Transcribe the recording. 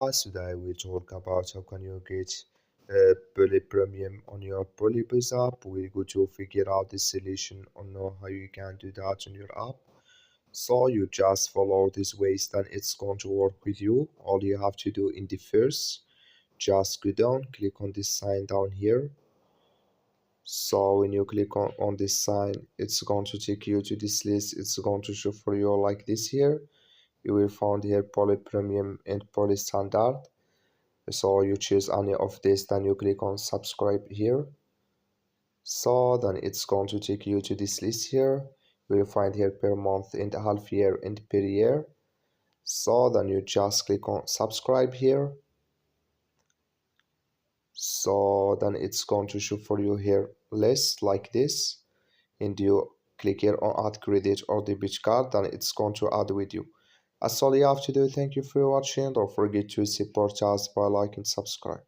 Today we talk about how can you get Poly Premium on your Polybus app. We're going to figure out the solution on how you can do that on your app. So you just follow this ways, then it's going to work with you. All you have to do in the first, just go down, click on this sign down here. So when you click on this sign, it's going to take you to this list. It's going to show for you like this here. You will find here Poly Premium and Poly Standard. So you choose any of this, then you click on subscribe here. So then it's going to take you to this list here. You will find here per month and half year and per year. So then you just click on subscribe here. So then it's going to show for you here list like this, and you click here on add credit or debit card, then it's going to add with you. That's all you have to do. Thank you for watching. Don't forget to support us by like and subscribe.